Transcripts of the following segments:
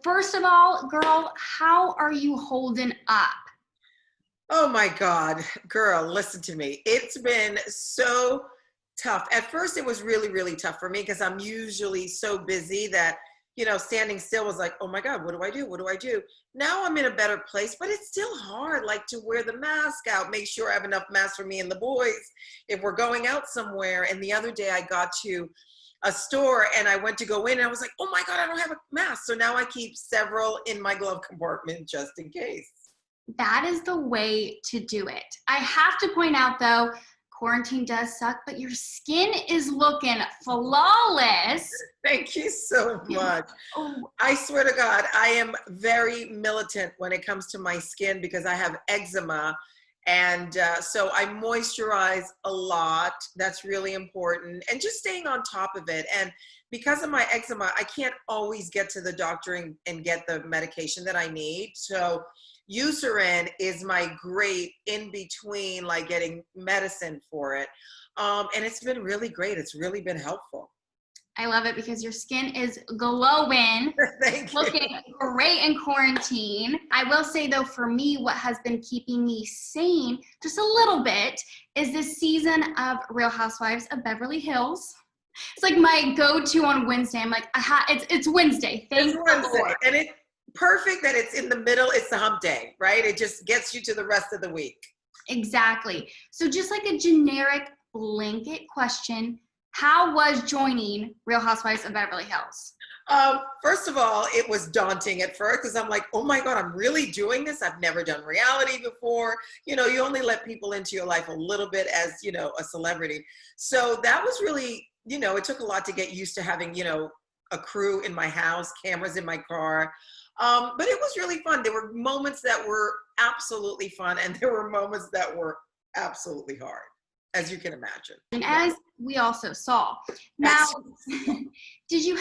first of all, girl, how are you holding up? Oh my God, girl, listen to me. It's been so tough. At first, it was really, really tough for me because I'm usually so busy that, standing still was like, oh my God, what do I do? What do I do? Now I'm in a better place, but it's still hard, like to wear the mask out, make sure I have enough masks for me and the boys if we're going out somewhere. And the other day I got to a store and I went to go in and I was like, oh my God, I don't have a mask. So now I keep several in my glove compartment just in case. That is the way to do it. I have to point out though, quarantine does suck, but your skin is looking flawless. Thank you so much. Oh, I swear to God, I am very militant when it comes to my skin because I have eczema. And so I moisturize a lot. That's really important. And just staying on top of it. And because of my eczema, I can't always get to the doctor and get the medication that I need. So Eucerin is my great in between, like getting medicine for it. And it's been really great. It's really been helpful. I love it because your skin is glowing. Thank you. Looking great in quarantine. I will say though, for me, what has been keeping me sane just a little bit is this season of Real Housewives of Beverly Hills. It's like my go-to on Wednesday. I'm like, it's Wednesday. Thank It's Wednesday. Lord. And it's perfect that it's in the middle. It's the hump day, right? It just gets you to the rest of the week. Exactly. So just like a generic blanket question, how was joining Real Housewives of Beverly Hills? First of all, it was daunting at first because I'm like, oh my God, I'm really doing this. I've never done reality before. You only let people into your life a little bit as, a celebrity. So that was really, it took a lot to get used to having, a crew in my house, cameras in my car. But it was really fun. There were moments that were absolutely fun and there were moments that were absolutely hard, as you can imagine. And as we also saw. Now, did you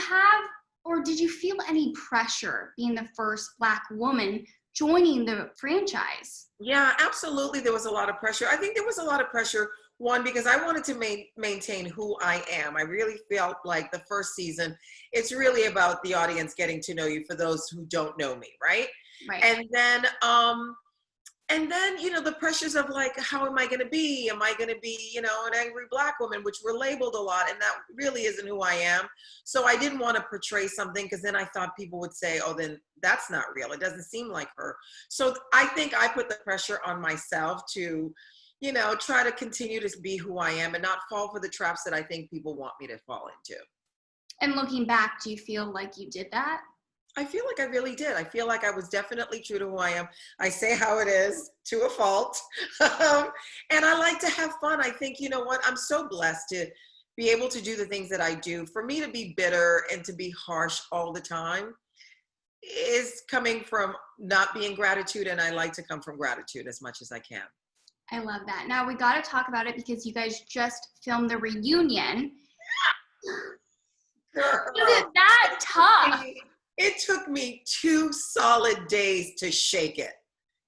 feel any pressure being the first Black woman joining the franchise? Yeah, absolutely. There was a lot of pressure. I think there was a lot of pressure, one, because I wanted to maintain who I am. I really felt like the first season, it's really about the audience getting to know you for those who don't know me, right? Right. And then, the pressures of like, how am I going to be? Am I going to be, an angry Black woman, which we're labeled a lot, and that really isn't who I am. So I didn't want to portray something because then I thought people would say, oh, then that's not real. It doesn't seem like her. So I think I put the pressure on myself to, try to continue to be who I am and not fall for the traps that I think people want me to fall into. And looking back, do you feel like you did that? I feel like I really did. I feel like I was definitely true to who I am. I say how it is to a fault. And I like to have fun. I think, you know what? I'm so blessed to be able to do the things that I do. For me to be bitter and to be harsh all the time is coming from not being gratitude. And I like to come from gratitude as much as I can. I love that. Now we got to talk about it because you guys just filmed the reunion. Girl, Was it that tough? It took me 2 solid days to shake it.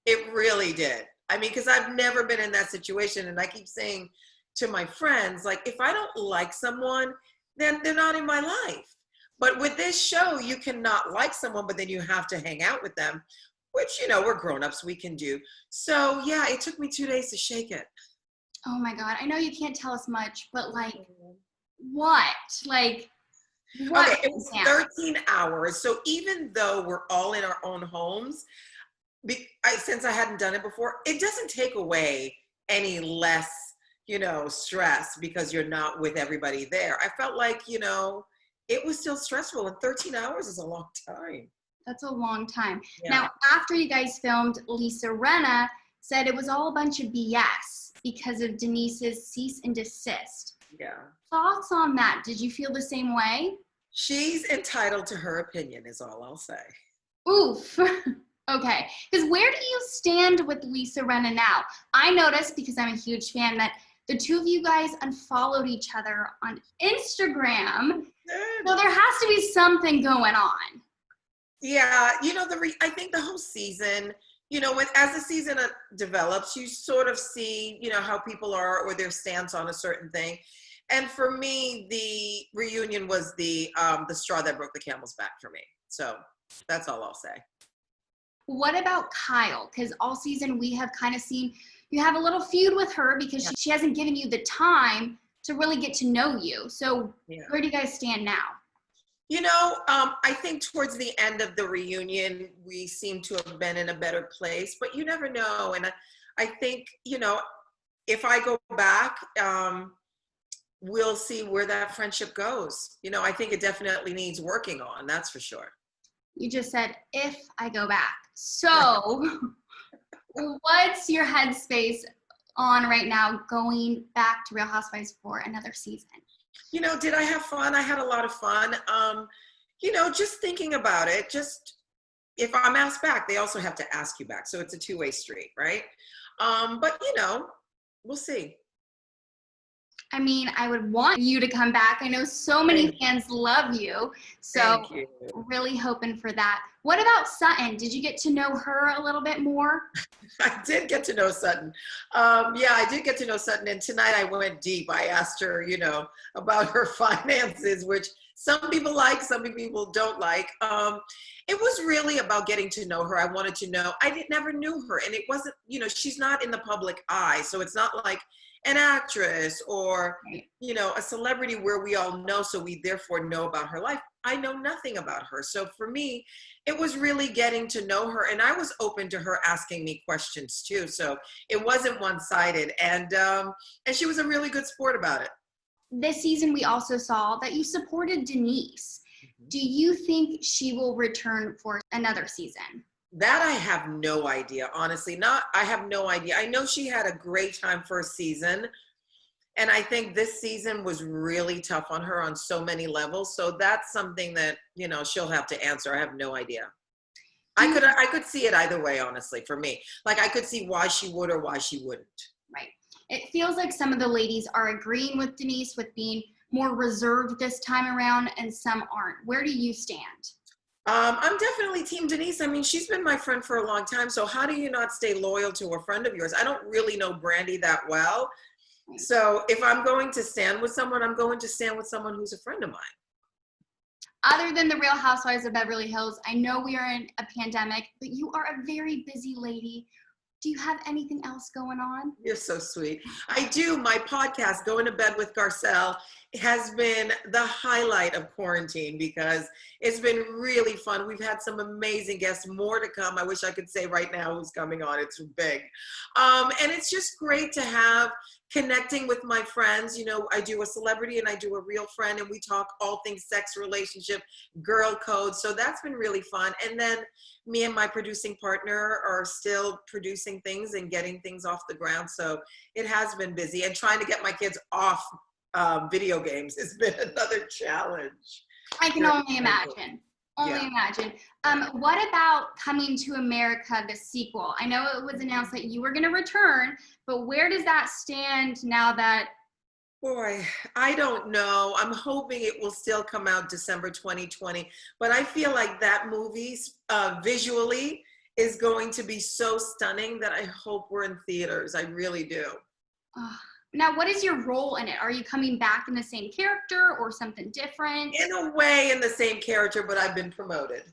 It really did. I mean, because I've never been in that situation. And I keep saying to my friends, like, if I don't like someone, then they're not in my life. But with this show, you cannot like someone, but then you have to hang out with them, which, we're grown-ups, we can do. So yeah, it took me 2 days to shake it. Oh my God. I know you can't tell us much, but like, what? Like, what? Okay, it was 13 hours. So even though we're all in our own homes, since I hadn't done it before, it doesn't take away any less, stress because you're not with everybody there. I felt like, it was still stressful, and 13 hours is a long time. That's a long time. Yeah. Now, after you guys filmed, Lisa Rinna said it was all a bunch of BS because of Denise's cease and desist. Yeah. Thoughts on that? Did you feel the same way? She's entitled to her opinion is all I'll say. Oof. Okay. Because where do you stand with Lisa Rinna now? I noticed, because I'm a huge fan, that the two of you guys unfollowed each other on Instagram. So there has to be something going on. Yeah. I think the whole season, as the season develops, you sort of see, how people are or their stance on a certain thing. And for me, the reunion was the straw that broke the camel's back for me. So That's all I'll say. What about Kyle? Because all season we have kind of seen you have a little feud with her because she hasn't given you the time to really get to know you. So where do you guys stand now? You know, I think towards the end of the reunion, we seem to have been in a better place, but you never know. And I think, you know, if I go back, we'll see where that friendship goes. You know, I think it definitely needs working on, that's for sure. You just said, if I go back. So what's your headspace on right now going back to Real Housewives for another season? You know, did I have fun? I had a lot of fun. You know, just thinking about it, just if I'm asked back, they also have to ask you back. So it's a two-way street, right? But, you know, we'll see. I mean, I would want you to come back. I know so many fans love you. So really hoping for that. What about Sutton? Did you get to know her a little bit more? I did get to know Sutton. Yeah, I did get to know Sutton. And tonight I went deep. I asked her, you know, about her finances, which some people like, some people don't like. It was really about getting to know her. I wanted to know. Never knew her. And it wasn't, you know, she's not in the public eye. So it's not like an actress or, you know, a celebrity where we all know, so we therefore know about her life. I know nothing about her. So for me, it was really getting to know her, and I was open to her asking me questions too. So it wasn't one-sided, and she was a really good sport about it. This season, we also saw that you supported Denise. Do you think she will return for another season? That I have no idea, honestly. I have no idea. I know she had a great time first season, and I think this season was really tough on her on so many levels. So that's something that, you know, she'll have to answer. I have no idea. I could see it either way, honestly, for me. Like, I could see why she would or why she wouldn't. Right. It feels like some of the ladies are agreeing with Denise with being more reserved this time around, and some aren't. Where do you stand? I'm definitely Team Denise. I mean, she's been my friend for a long time. So how do you not stay loyal to a friend of yours? I don't really know Brandy that well. So if I'm going to stand with someone, I'm going to stand with someone who's a friend of mine. Other than the Real Housewives of Beverly Hills, I know we are in a pandemic, but you are a very busy lady. Do you have anything else going on? You're so sweet. I do. My podcast, Going to Bed with Garcelle, has been the highlight of quarantine because it's been really fun. We've had some amazing guests, more to come. I wish I could say right now who's coming on. It's big. And it's just great to have connecting with my friends. You know, I do a celebrity and I do a real friend, and we talk all things sex, relationship, girl code. So that's been really fun. And then me and my producing partner are still producing things and getting things off the ground. So it has been busy, and trying to get my kids off video games has been another challenge. I can only imagine. Imagine. What about Coming to America, the sequel? I know it was announced that you were going to return, but where does that stand now that? Boy, I don't know. I'm hoping it will still come out December 2020, but I feel like that movie visually is going to be so stunning that I hope we're in theaters. I really do. Now, what is your role in it? Are you coming back in the same character or something different? In a way, in the same character, but I've been promoted.